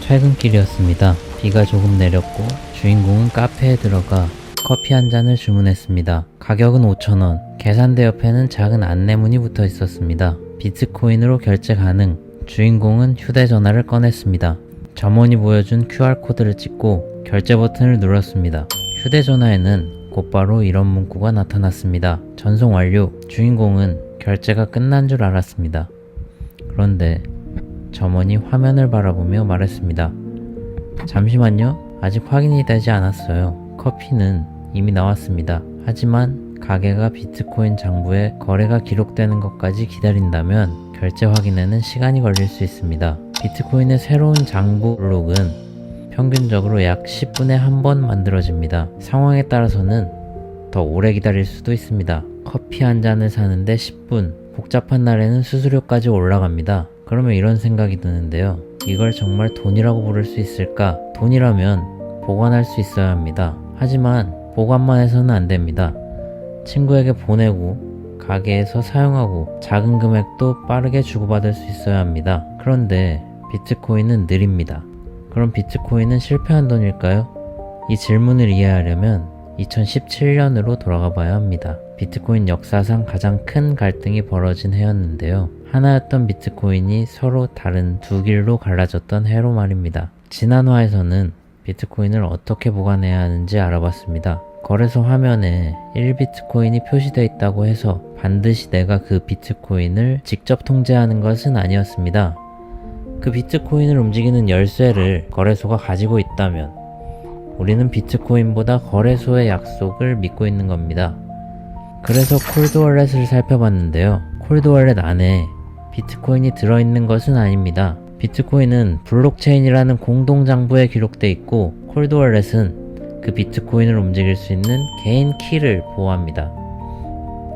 퇴근길이었습니다. 비가 조금 내렸고 주인공은 카페에 들어가 커피 한 잔을 주문했습니다. 가격은 5,000원. 계산대 옆에는 작은 안내문이 붙어 있었습니다. 비트코인으로 결제 가능. 주인공은 휴대전화를 꺼냈습니다. 점원이 보여준 QR코드를 찍고 결제 버튼을 눌렀습니다. 휴대전화에는 곧바로 이런 문구가 나타났습니다. 전송 완료. 주인공은 결제가 끝난 줄 알았습니다. 그런데 점원이 화면을 바라보며 말했습니다. 잠시만요. 아직 확인이 되지 않았어요. 커피는 이미 나왔습니다. 하지만 가게가 비트코인 장부에 거래가 기록되는 것까지 기다린다면 결제 확인에는 시간이 걸릴 수 있습니다. 비트코인의 새로운 장부 록은 평균적으로 약 10분에 한 번 만들어집니다. 상황에 따라서는 더 오래 기다릴 수도 있습니다. 커피 한 잔을 사는데 10분, 복잡한 날에는 수수료까지 올라갑니다. 그러면 이런 생각이 드는데요. 이걸 정말 돈이라고 부를 수 있을까? 돈이라면 보관할 수 있어야 합니다. 하지만 보관만 해서는 안 됩니다. 친구에게 보내고 가게에서 사용하고 작은 금액도 빠르게 주고받을 수 있어야 합니다. 그런데 비트코인은 느립니다. 그럼 비트코인은 실패한 돈일까요? 이 질문을 이해하려면 2017년으로 돌아가 봐야 합니다. 비트코인 역사상 가장 큰 갈등이 벌어진 해였는데요. 하나였던 비트코인이 서로 다른 두 길로 갈라졌던 해로 말입니다. 지난화에서는 비트코인을 어떻게 보관해야 하는지 알아봤습니다. 거래소 화면에 1비트코인이 표시되어 있다고 해서 반드시 내가 그 비트코인을 직접 통제하는 것은 아니었습니다. 그 비트코인을 움직이는 열쇠를 거래소가 가지고 있다면 우리는 비트코인보다 거래소의 약속을 믿고 있는 겁니다. 그래서 콜드월렛을 살펴봤는데요. 콜드월렛 안에 비트코인이 들어있는 것은 아닙니다. 비트코인은 블록체인이라는 공동장부에 기록돼 있고 콜드월렛은 그 비트코인을 움직일 수 있는 개인 키를 보호합니다.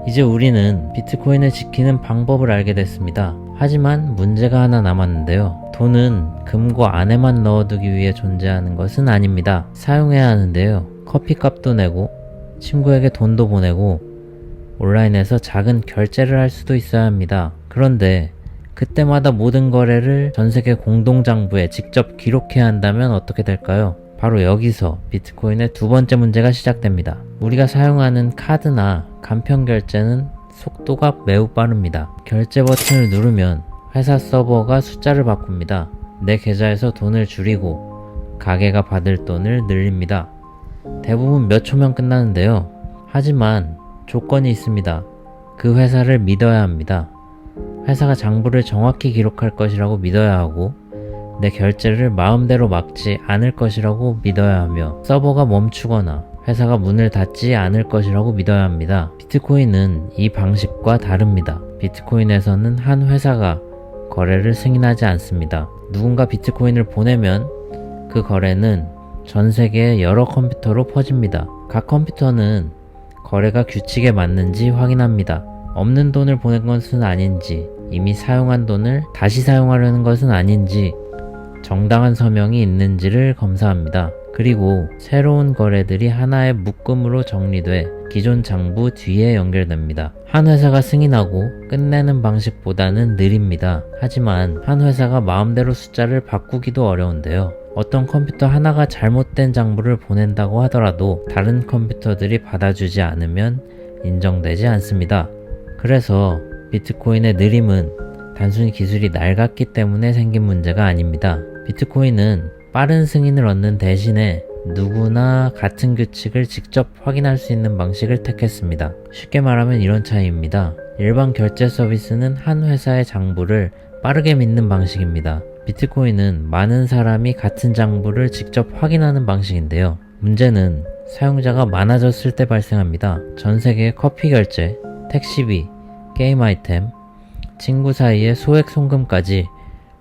이제 우리는 비트코인을 지키는 방법을 알게 됐습니다. 하지만 문제가 하나 남았는데요. 돈은 금고 안에만 넣어두기 위해 존재하는 것은 아닙니다. 사용해야 하는데요. 커피값도 내고 친구에게 돈도 보내고 온라인에서 작은 결제를 할 수도 있어야 합니다. 그런데 그때마다 모든 거래를 전세계 공동장부에 직접 기록해야 한다면 어떻게 될까요? 바로 여기서 비트코인의 두 번째 문제가 시작됩니다. 우리가 사용하는 카드나 간편 결제는 속도가 매우 빠릅니다. 결제 버튼을 누르면 회사 서버가 숫자를 바꿉니다. 내 계좌에서 돈을 줄이고 가게가 받을 돈을 늘립니다. 대부분 몇 초면 끝나는데요. 하지만 조건이 있습니다. 그 회사를 믿어야 합니다. 회사가 장부를 정확히 기록할 것이라고 믿어야 하고 내 결제를 마음대로 막지 않을 것이라고 믿어야 하며 서버가 멈추거나 회사가 문을 닫지 않을 것이라고 믿어야 합니다. 비트코인은 이 방식과 다릅니다. 비트코인에서는 한 회사가 거래를 승인하지 않습니다. 누군가 비트코인을 보내면 그 거래는 전 세계의 여러 컴퓨터로 퍼집니다. 각 컴퓨터는 거래가 규칙에 맞는지 확인합니다. 없는 돈을 보낸 것은 아닌지, 이미 사용한 돈을 다시 사용하려는 것은 아닌지, 정당한 서명이 있는지를 검사합니다. 그리고 새로운 거래들이 하나의 묶음으로 정리돼 기존 장부 뒤에 연결됩니다. 한 회사가 승인하고 끝내는 방식보다는 느립니다. 하지만 한 회사가 마음대로 숫자를 바꾸기도 어려운데요. 어떤 컴퓨터 하나가 잘못된 장부를 보낸다고 하더라도 다른 컴퓨터들이 받아주지 않으면 인정되지 않습니다. 그래서 비트코인의 느림은 단순히 기술이 낡았기 때문에 생긴 문제가 아닙니다. 비트코인은 빠른 승인을 얻는 대신에 누구나 같은 규칙을 직접 확인할 수 있는 방식을 택했습니다. 쉽게 말하면 이런 차이입니다. 일반 결제 서비스는 한 회사의 장부를 빠르게 믿는 방식입니다. 비트코인은 많은 사람이 같은 장부를 직접 확인하는 방식인데요. 문제는 사용자가 많아졌을 때 발생합니다. 전 세계의 커피 결제, 택시비, 게임 아이템, 친구 사이의 소액 송금까지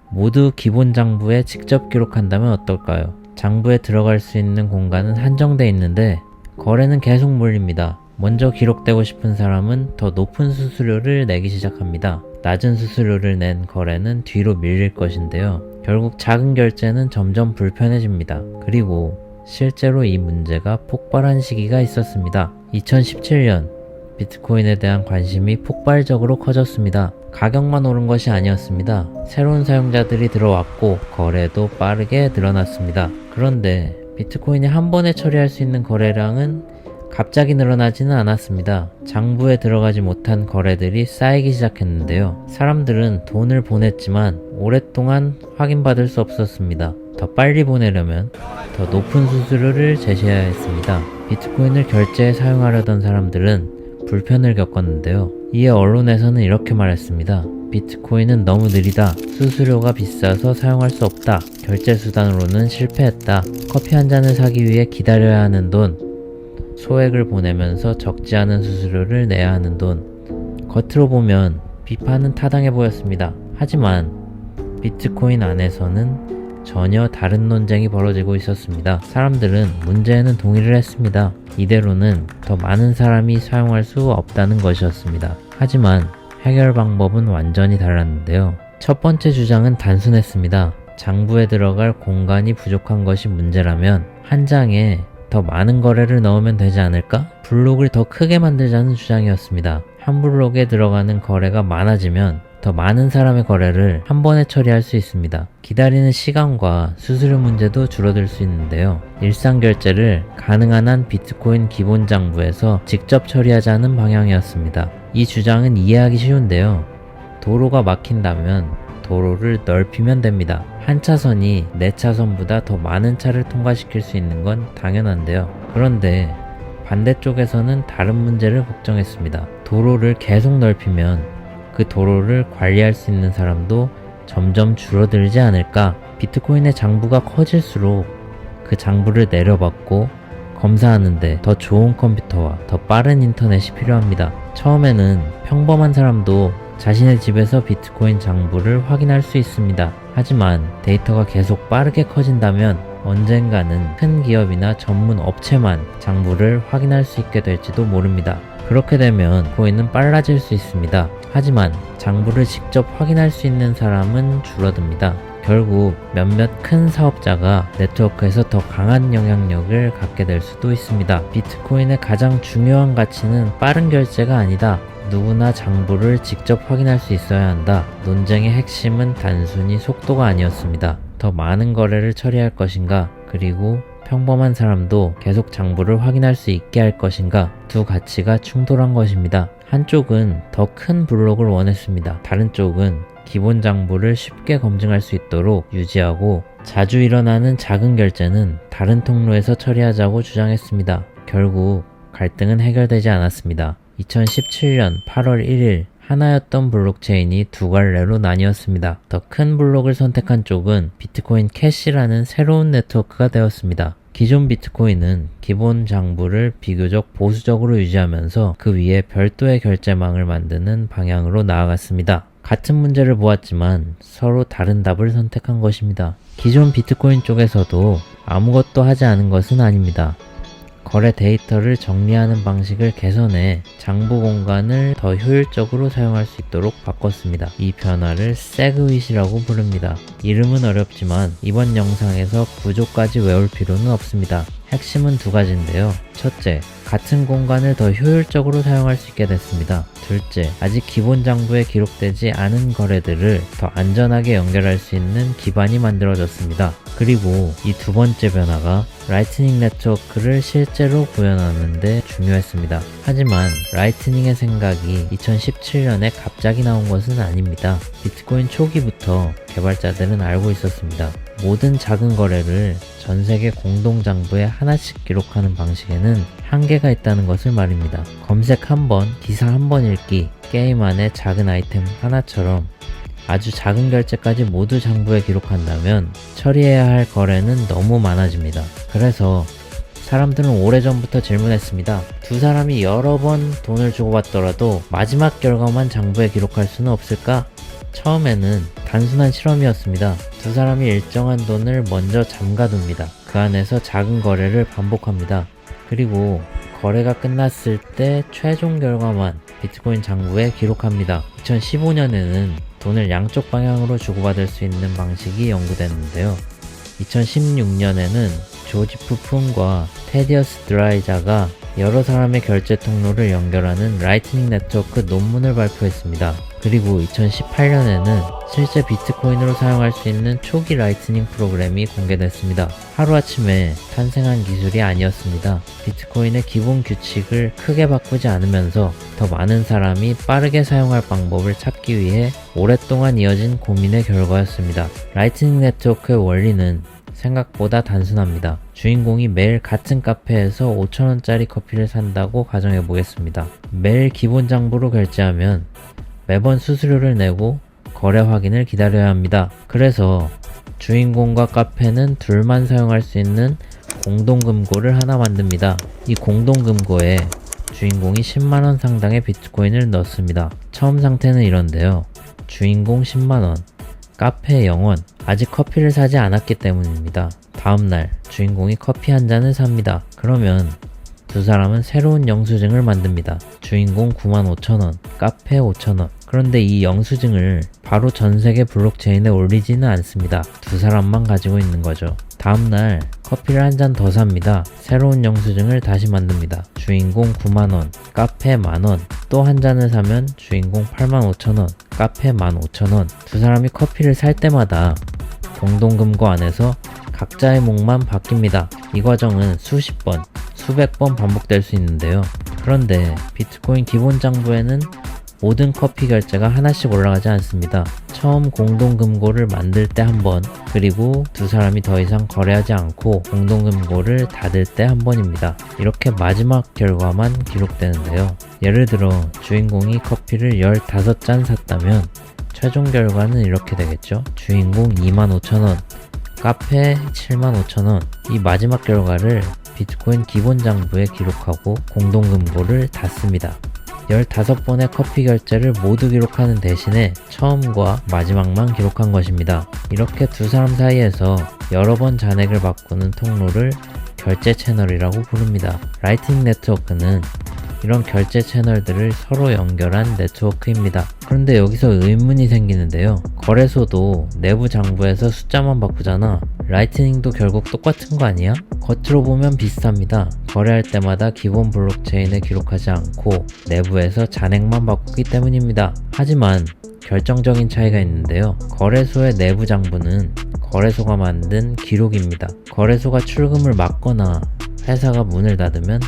모두 기본 장부에 직접 기록한다면 어떨까요? 장부에 들어갈 수 있는 공간은 한정돼 있는데 거래는 계속 몰립니다. 먼저 기록되고 싶은 사람은 더 높은 수수료를 내기 시작합니다. 낮은 수수료를 낸 거래는 뒤로 밀릴 것인데요. 결국 작은 결제는 점점 불편해집니다. 그리고 실제로 이 문제가 폭발한 시기가 있었습니다. 2017년 비트코인에 대한 관심이 폭발적으로 커졌습니다. 가격만 오른 것이 아니었습니다. 새로운 사용자들이 들어왔고 거래도 빠르게 늘어났습니다. 그런데 비트코인이 한 번에 처리할 수 있는 거래량은 갑자기 늘어나지는 않았습니다. 장부에 들어가지 못한 거래들이 쌓이기 시작했는데요. 사람들은 돈을 보냈지만 오랫동안 확인받을 수 없었습니다. 더 빨리 보내려면 더 높은 수수료를 제시해야 했습니다. 비트코인을 결제에 사용하려던 사람들은 불편을 겪었는데요. 이에 언론에서는 이렇게 말했습니다. 비트코인은 너무 느리다. 수수료가 비싸서 사용할 수 없다. 결제 수단으로는 실패했다. 커피 한 잔을 사기 위해 기다려야 하는 돈, 소액을 보내면서 적지 않은 수수료를 내야 하는 돈. 겉으로 보면 비판은 타당해 보였습니다. 하지만 비트코인 안에서는 전혀 다른 논쟁이 벌어지고 있었습니다. 사람들은 문제에는 동의를 했습니다. 이대로는 더 많은 사람이 사용할 수 없다는 것이었습니다. 하지만 해결 방법은 완전히 달랐는데요. 첫 번째 주장은 단순했습니다. 장부에 들어갈 공간이 부족한 것이 문제라면 한 장에 더 많은 거래를 넣으면 되지 않을까? 블록을 더 크게 만들자는 주장이었습니다. 한 블록에 들어가는 거래가 많아지면 더 많은 사람의 거래를 한 번에 처리할 수 있습니다. 기다리는 시간과 수수료 문제도 줄어들 수 있는데요. 일상 결제를 가능한 한 비트코인 기본 장부에서 직접 처리하자는 방향이었습니다. 이 주장은 이해하기 쉬운데요. 도로가 막힌다면 도로를 넓히면 됩니다. 한 차선이 4차선보다 더 많은 차를 통과시킬 수 있는 건 당연한데요. 그런데 반대쪽에서는 다른 문제를 걱정했습니다. 도로를 계속 넓히면 그 도로를 관리할 수 있는 사람도 점점 줄어들지 않을까? 비트코인의 장부가 커질수록 그 장부를 내려받고 검사하는데 더 좋은 컴퓨터와 더 빠른 인터넷이 필요합니다. 처음에는 평범한 사람도 자신의 집에서 비트코인 장부를 확인할 수 있습니다. 하지만 데이터가 계속 빠르게 커진다면 언젠가는 큰 기업이나 전문 업체만 장부를 확인할 수 있게 될지도 모릅니다. 그렇게 되면 코인은 빨라질 수 있습니다. 하지만 장부를 직접 확인할 수 있는 사람은 줄어듭니다. 결국 몇몇 큰 사업자가 네트워크에서 더 강한 영향력을 갖게 될 수도 있습니다. 비트코인의 가장 중요한 가치는 빠른 결제가 아니다. 누구나 장부를 직접 확인할 수 있어야 한다. 논쟁의 핵심은 단순히 속도가 아니었습니다. 더 많은 거래를 처리할 것인가, 그리고 평범한 사람도 계속 장부를 확인할 수 있게 할 것인가, 두 가치가 충돌한 것입니다. 한쪽은 더 큰 블록을 원했습니다. 다른 쪽은 기본 장부를 쉽게 검증할 수 있도록 유지하고 자주 일어나는 작은 결제는 다른 통로에서 처리하자고 주장했습니다. 결국 갈등은 해결되지 않았습니다. 2017년 8월 1일 하나였던 블록체인이 두 갈래로 나뉘었습니다. 더 큰 블록을 선택한 쪽은 비트코인 캐시라는 새로운 네트워크가 되었습니다. 기존 비트코인은 기본 장부를 비교적 보수적으로 유지하면서 그 위에 별도의 결제망을 만드는 방향으로 나아갔습니다. 같은 문제를 보았지만 서로 다른 답을 선택한 것입니다. 기존 비트코인 쪽에서도 아무것도 하지 않은 것은 아닙니다. 거래 데이터를 정리하는 방식을 개선해 장부 공간을 더 효율적으로 사용할 수 있도록 바꿨습니다. 이 변화를 세그윗이라고 부릅니다. 이름은 어렵지만 이번 영상에서 구조까지 외울 필요는 없습니다. 핵심은 두 가지인데요. 첫째, 같은 공간을 더 효율적으로 사용할 수 있게 됐습니다. 둘째, 아직 기본 장부에 기록되지 않은 거래들을 더 안전하게 연결할 수 있는 기반이 만들어졌습니다. 그리고 이 두 번째 변화가 라이트닝 네트워크를 실제로 구현하는 데 중요했습니다. 하지만 라이트닝의 생각이 2017년에 갑자기 나온 것은 아닙니다. 비트코인 초기부터 개발자들은 알고 있었습니다. 모든 작은 거래를 전 세계 공동 장부에 하나씩 기록하는 방식에는 한계가 있다는 것을 말입니다. 검색 한 번, 기사 한 번 읽기, 게임 안에 작은 아이템 하나처럼 아주 작은 결제까지 모두 장부에 기록한다면 처리해야 할 거래는 너무 많아집니다. 그래서 사람들은 오래전부터 질문했습니다. 두 사람이 여러 번 돈을 주고받더라도 마지막 결과만 장부에 기록할 수는 없을까? 처음에는 단순한 실험이었습니다. 두 사람이 일정한 돈을 먼저 잠가둡니다. 그 안에서 작은 거래를 반복합니다. 그리고 거래가 끝났을 때 최종 결과만 비트코인 장부에 기록합니다. 2015년에는 돈을 양쪽 방향으로 주고받을 수 있는 방식이 연구됐는데요. 2016년에는 조지프 푼과 테디어스 드라이자가 여러 사람의 결제 통로를 연결하는 라이트닝 네트워크 논문을 발표했습니다. 그리고 2018년에는 실제 비트코인으로 사용할 수 있는 초기 라이트닝 프로그램이 공개됐습니다. 하루아침에 탄생한 기술이 아니었습니다. 비트코인의 기본 규칙을 크게 바꾸지 않으면서 더 많은 사람이 빠르게 사용할 방법을 찾기 위해 오랫동안 이어진 고민의 결과였습니다. 라이트닝 네트워크의 원리는 생각보다 단순합니다. 주인공이 매일 같은 카페에서 5,000원짜리 커피를 산다고 가정해 보겠습니다. 매일 기본 장부로 결제하면 매번 수수료를 내고 거래 확인을 기다려야 합니다. 그래서 주인공과 카페는 둘만 사용할 수 있는 공동금고를 하나 만듭니다. 이 공동금고에 주인공이 10만원 상당의 비트코인을 넣습니다. 처음 상태는 이런데요. 주인공 10만원, 카페 0원, 아직 커피를 사지 않았기 때문입니다. 다음날 주인공이 커피 한 잔을 삽니다. 그러면 두 사람은 새로운 영수증을 만듭니다. 주인공 95,000원, 카페 5,000원. 그런데 이 영수증을 바로 전세계 블록체인에 올리지는 않습니다. 두 사람만 가지고 있는 거죠. 다음날 커피를 한 잔 더 삽니다. 새로운 영수증을 다시 만듭니다. 주인공 9만원, 카페 만원. 또 한 잔을 사면 주인공 85,000원, 카페 15,000원. 두 사람이 커피를 살 때마다 공동금고 안에서 각자의 몫만 바뀝니다. 이 과정은 수십 번, 수백 번 반복될 수 있는데요. 그런데 비트코인 기본 장부에는 모든 커피 결제가 하나씩 올라가지 않습니다. 처음 공동금고를 만들 때 한 번, 그리고 두 사람이 더 이상 거래하지 않고 공동금고를 닫을 때 한 번입니다. 이렇게 마지막 결과만 기록되는데요. 예를 들어 주인공이 커피를 15잔 샀다면 최종 결과는 이렇게 되겠죠. 주인공 25,000원, 카페 75,000원. 이 마지막 결과를 비트코인 기본 장부에 기록하고 공동금고를 닫습니다. 15번의 커피 결제를 모두 기록하는 대신에 처음과 마지막만 기록한 것입니다. 이렇게 두 사람 사이에서 여러 번 잔액을 바꾸는 통로를 결제 채널이라고 부릅니다. 라이트닝 네트워크는 이런 결제 채널들을 서로 연결한 네트워크입니다. 그런데 여기서 의문이 생기는데요. 거래소도 내부 장부에서 숫자만 바꾸잖아. 라이트닝도 결국 똑같은 거 아니야? 겉으로 보면 비슷합니다. 거래할 때마다 기본 블록체인에 기록하지 않고 내부에서 잔액만 바꾸기 때문입니다. 하지만 결정적인 차이가 있는데요. 거래소의 내부 장부는 거래소가 만든 기록입니다. 거래소가 출금을 막거나 회사가 문을 닫으면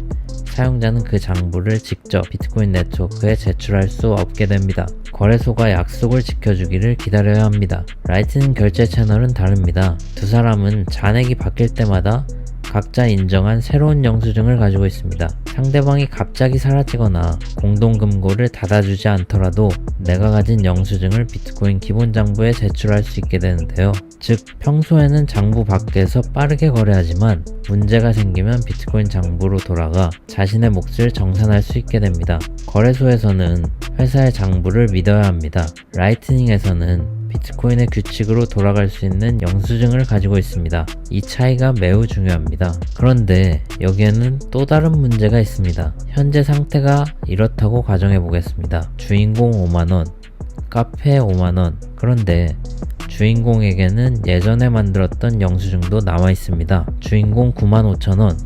사용자는 그 장부를 직접 비트코인 네트워크에 제출할 수 없게 됩니다. 거래소가 약속을 지켜주기를 기다려야 합니다. 라이트닝 결제 채널은 다릅니다. 두 사람은 잔액이 바뀔 때마다 각자 인정한 새로운 영수증을 가지고 있습니다. 상대방이 갑자기 사라지거나 공동금고를 닫아주지 않더라도 내가 가진 영수증을 비트코인 기본 장부에 제출할 수 있게 되는데요. 즉 평소에는 장부 밖에서 빠르게 거래하지만 문제가 생기면 비트코인 장부로 돌아가 자신의 몫을 정산할 수 있게 됩니다. 거래소에서는 회사의 장부를 믿어야 합니다. 라이트닝에서는 비트코인의 규칙으로 돌아갈 수 있는 영수증을 가지고 있습니다. 이 차이가 매우 중요합니다. 그런데 여기에는 또 다른 문제가 있습니다. 현재 상태가 이렇다고 가정해 보겠습니다. 주인공 5만원, 카페 5만원. 그런데 주인공에게는 예전에 만들었던 영수증도 남아 있습니다. 주인공 95,000원,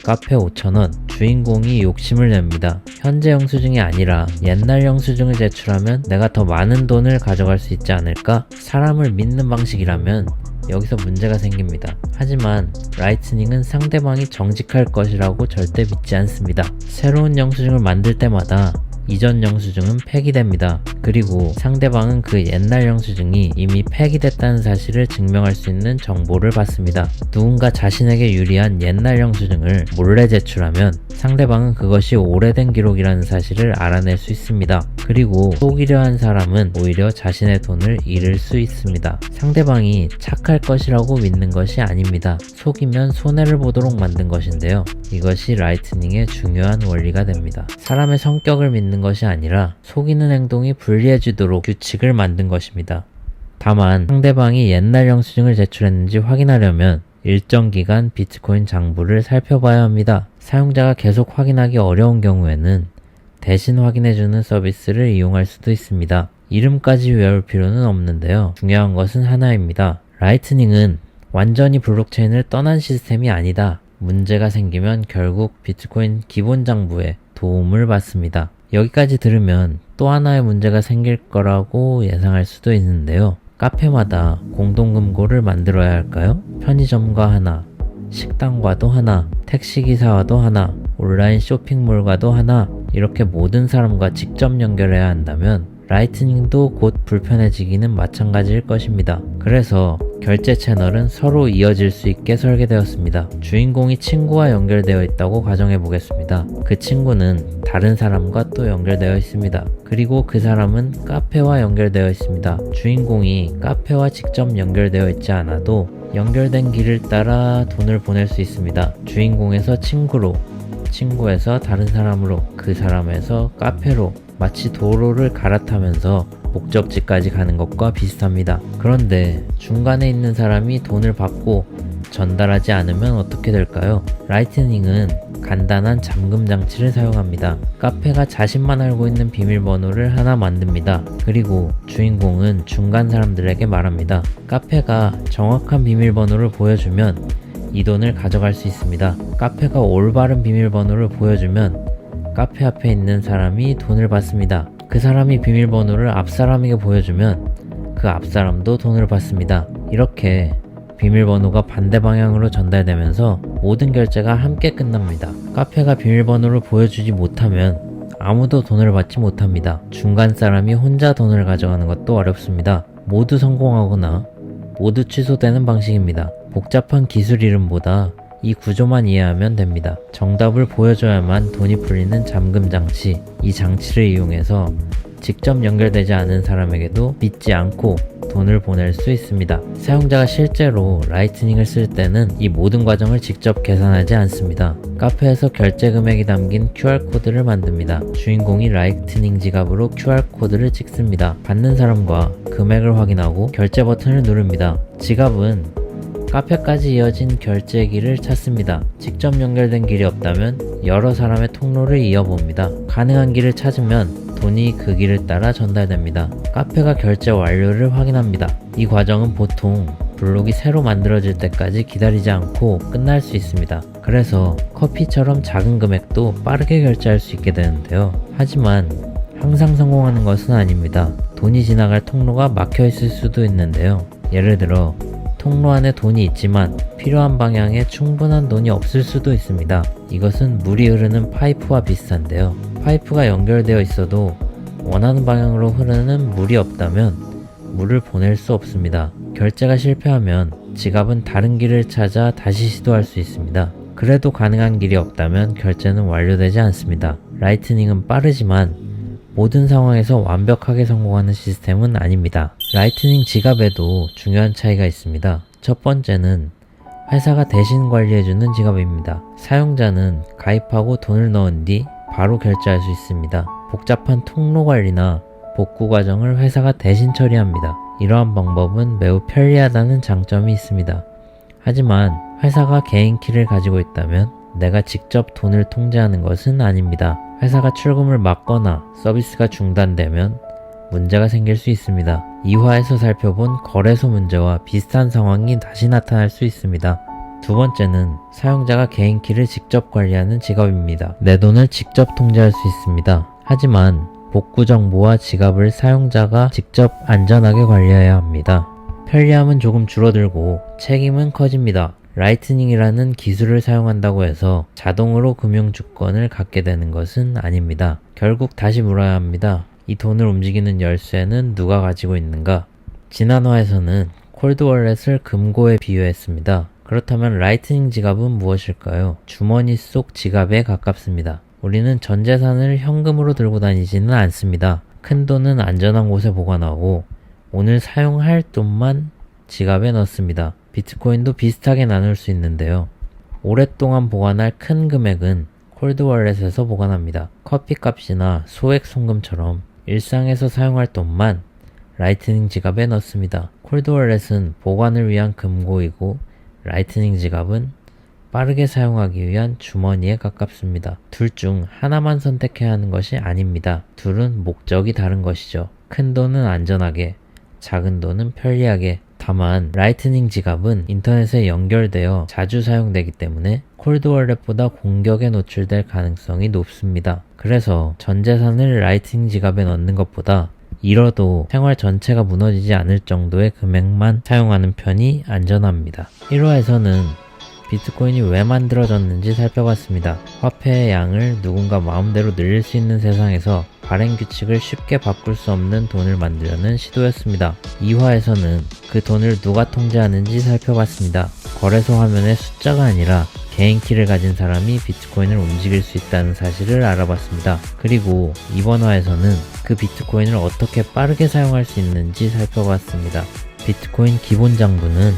카페 5,000원. 주인공이 욕심을 냅니다. 현재 영수증이 아니라 옛날 영수증을 제출하면 내가 더 많은 돈을 가져갈 수 있지 않을까? 사람을 믿는 방식이라면 여기서 문제가 생깁니다. 하지만 라이트닝은 상대방이 정직할 것이라고 절대 믿지 않습니다. 새로운 영수증을 만들 때마다 이전 영수증은 폐기됩니다. 그리고 상대방은 그 옛날 영수증이 이미 폐기됐다는 사실을 증명할 수 있는 정보를 받습니다. 누군가 자신에게 유리한 옛날 영수증을 몰래 제출하면 상대방은 그것이 오래된 기록이라는 사실을 알아낼 수 있습니다. 그리고 속이려 한 사람은 오히려 자신의 돈을 잃을 수 있습니다. 상대방이 착할 것이라고 믿는 것이 아닙니다. 속이면 손해를 보도록 만든 것인데요. 이것이 라이트닝의 중요한 원리가 됩니다. 사람의 성격을 믿는 것이 아니라 속이는 행동이 불리해지도록 규칙을 만든 것입니다. 다만 상대방이 옛날 영수증을 제출했는지 확인하려면 일정 기간 비트코인 장부를 살펴봐야 합니다. 사용자가 계속 확인하기 어려운 경우에는 대신 확인해주는 서비스를 이용할 수도 있습니다. 이름까지 외울 필요는 없는데요. 중요한 것은 하나입니다. 라이트닝은 완전히 블록체인을 떠난 시스템이 아니다. 문제가 생기면 결국 비트코인 기본 장부에 도움을 받습니다. 여기까지 들으면 또 하나의 문제가 생길 거라고 예상할 수도 있는데요. 카페마다 공동금고를 만들어야 할까요? 편의점과 하나, 식당과도 하나, 택시기사와도 하나, 온라인 쇼핑몰과도 하나, 이렇게 모든 사람과 직접 연결해야 한다면 라이트닝도 곧 불편해지기는 마찬가지일 것입니다. 그래서 결제 채널은 서로 이어질 수 있게 설계되었습니다. 주인공이 친구와 연결되어 있다고 가정해 보겠습니다. 그 친구는 다른 사람과 또 연결되어 있습니다. 그리고 그 사람은 카페와 연결되어 있습니다. 주인공이 카페와 직접 연결되어 있지 않아도 연결된 길을 따라 돈을 보낼 수 있습니다. 주인공에서 친구로, 친구에서 다른 사람으로, 그 사람에서 카페로, 마치 도로를 갈아타면서 목적지까지 가는 것과 비슷합니다. 그런데 중간에 있는 사람이 돈을 받고 전달하지 않으면 어떻게 될까요? 라이트닝은 간단한 잠금 장치를 사용합니다. 카페가 자신만 알고 있는 비밀번호를 하나 만듭니다. 그리고 주인공은 중간 사람들에게 말합니다. 카페가 정확한 비밀번호를 보여주면 이 돈을 가져갈 수 있습니다. 카페가 올바른 비밀번호를 보여주면 카페 앞에 있는 사람이 돈을 받습니다. 그 사람이 비밀번호를 앞 사람에게 보여주면 그 앞 사람도 돈을 받습니다. 이렇게 비밀번호가 반대 방향으로 전달되면서 모든 결제가 함께 끝납니다. 카페가 비밀번호를 보여주지 못하면 아무도 돈을 받지 못합니다. 중간 사람이 혼자 돈을 가져가는 것도 어렵습니다. 모두 성공하거나 모두 취소되는 방식입니다. 복잡한 기술 이름보다 이 구조만 이해하면 됩니다. 정답을 보여줘야만 돈이 풀리는 잠금 장치, 이 장치를 이용해서 직접 연결되지 않은 사람에게도 믿지 않고 돈을 보낼 수 있습니다. 사용자가 실제로 라이트닝을 쓸 때는 이 모든 과정을 직접 계산하지 않습니다. 카페에서 결제 금액이 담긴 QR코드를 만듭니다. 주인공이 라이트닝 지갑으로 QR코드를 찍습니다. 받는 사람과 금액을 확인하고 결제 버튼을 누릅니다. 지갑은 카페까지 이어진 결제길을 찾습니다. 직접 연결된 길이 없다면 여러 사람의 통로를 이어봅니다. 가능한 길을 찾으면 돈이 그 길을 따라 전달됩니다. 카페가 결제 완료를 확인합니다. 이 과정은 보통 블록이 새로 만들어질 때까지 기다리지 않고 끝날 수 있습니다. 그래서 커피처럼 작은 금액도 빠르게 결제할 수 있게 되는데요. 하지만 항상 성공하는 것은 아닙니다. 돈이 지나갈 통로가 막혀 있을 수도 있는데요. 예를 들어 통로 안에 돈이 있지만 필요한 방향에 충분한 돈이 없을 수도 있습니다. 이것은 물이 흐르는 파이프와 비슷한데요. 파이프가 연결되어 있어도 원하는 방향으로 흐르는 물이 없다면 물을 보낼 수 없습니다. 결제가 실패하면 지갑은 다른 길을 찾아 다시 시도할 수 있습니다. 그래도 가능한 길이 없다면 결제는 완료되지 않습니다. 라이트닝은 빠르지만 모든 상황에서 완벽하게 성공하는 시스템은 아닙니다. 라이트닝 지갑에도 중요한 차이가 있습니다. 첫 번째는 회사가 대신 관리해주는 지갑입니다. 사용자는 가입하고 돈을 넣은 뒤 바로 결제할 수 있습니다. 복잡한 통로 관리나 복구 과정을 회사가 대신 처리합니다. 이러한 방법은 매우 편리하다는 장점이 있습니다. 하지만 회사가 개인 키를 가지고 있다면 내가 직접 돈을 통제하는 것은 아닙니다. 회사가 출금을 막거나 서비스가 중단되면 문제가 생길 수 있습니다. 이화에서 살펴본 거래소 문제와 비슷한 상황이 다시 나타날 수 있습니다. 두 번째는 사용자가 개인 키를 직접 관리하는 지갑입니다. 내 돈을 직접 통제할 수 있습니다. 하지만 복구 정보와 지갑을 사용자가 직접 안전하게 관리해야 합니다. 편리함은 조금 줄어들고 책임은 커집니다. 라이트닝이라는 기술을 사용한다고 해서 자동으로 금융주권을 갖게 되는 것은 아닙니다. 결국 다시 물어야 합니다. 이 돈을 움직이는 열쇠는 누가 가지고 있는가? 지난화에서는 콜드월렛을 금고에 비유했습니다. 그렇다면 라이트닝 지갑은 무엇일까요? 주머니 속 지갑에 가깝습니다. 우리는 전 재산을 현금으로 들고 다니지는 않습니다. 큰 돈은 안전한 곳에 보관하고 오늘 사용할 돈만 지갑에 넣습니다. 비트코인도 비슷하게 나눌 수 있는데요. 오랫동안 보관할 큰 금액은 콜드월렛에서 보관합니다. 커피값이나 소액 송금처럼 일상에서 사용할 돈만 라이트닝 지갑에 넣습니다. 콜드월렛은 보관을 위한 금고이고 라이트닝 지갑은 빠르게 사용하기 위한 주머니에 가깝습니다. 둘 중 하나만 선택해야 하는 것이 아닙니다. 둘은 목적이 다른 것이죠. 큰 돈은 안전하게, 작은 돈은 편리하게, 다만 라이트닝 지갑은 인터넷에 연결되어 자주 사용되기 때문에 콜드월렛보다 공격에 노출될 가능성이 높습니다. 그래서 전 재산을 라이트닝 지갑에 넣는 것보다 잃어도 생활 전체가 무너지지 않을 정도의 금액만 사용하는 편이 안전합니다. 1화에서는 비트코인이 왜 만들어졌는지 살펴봤습니다. 화폐의 양을 누군가 마음대로 늘릴 수 있는 세상에서 발행 규칙을 쉽게 바꿀 수 없는 돈을 만들려는 시도였습니다. 2화에서는 그 돈을 누가 통제하는지 살펴봤습니다. 거래소 화면의 숫자가 아니라 개인 키를 가진 사람이 비트코인을 움직일 수 있다는 사실을 알아봤습니다. 그리고 이번 화에서는 그 비트코인을 어떻게 빠르게 사용할 수 있는지 살펴봤습니다. 비트코인 기본 장부는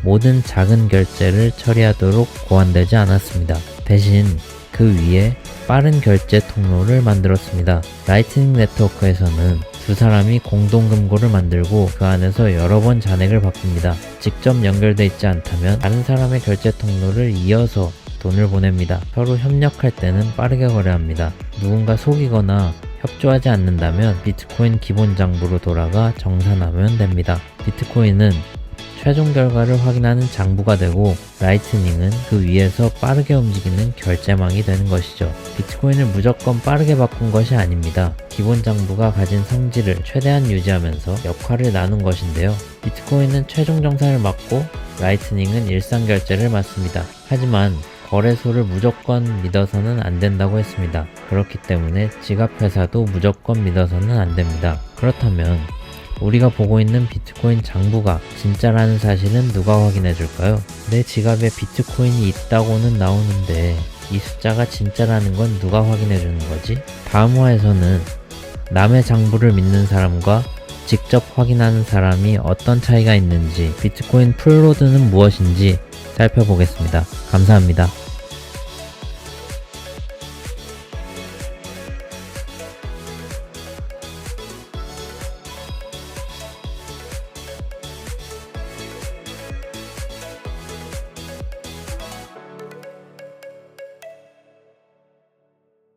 모든 작은 결제를 처리하도록 고안되지 않았습니다. 대신 그 위에 빠른 결제 통로를 만들었습니다. 라이트닝 네트워크에서는 두 사람이 공동 금고를 만들고 그 안에서 여러 번 잔액을 바꿉니다. 직접 연결돼 있지 않다면 다른 사람의 결제 통로를 이어서 돈을 보냅니다. 서로 협력할 때는 빠르게 거래합니다. 누군가 속이거나 협조하지 않는다면 비트코인 기본 장부로 돌아가 정산하면 됩니다. 비트코인은 최종 결과를 확인하는 장부가 되고 라이트닝은 그 위에서 빠르게 움직이는 결제망이 되는 것이죠. 비트코인을 무조건 빠르게 바꾼 것이 아닙니다. 기본 장부가 가진 성질을 최대한 유지하면서 역할을 나눈 것인데요. 비트코인은 최종 정산을 맡고 라이트닝은 일상 결제를 맡습니다. 하지만 거래소를 무조건 믿어서는 안 된다고 했습니다. 그렇기 때문에 지갑 회사도 무조건 믿어서는 안 됩니다. 그렇다면 우리가 보고 있는 비트코인 장부가 진짜라는 사실은 누가 확인해 줄까요? 내 지갑에 비트코인이 있다고는 나오는데 이 숫자가 진짜라는 건 누가 확인해 주는 거지? 다음 화에서는 남의 장부를 믿는 사람과 직접 확인하는 사람이 어떤 차이가 있는지, 비트코인 풀로드는 무엇인지 살펴보겠습니다. 감사합니다.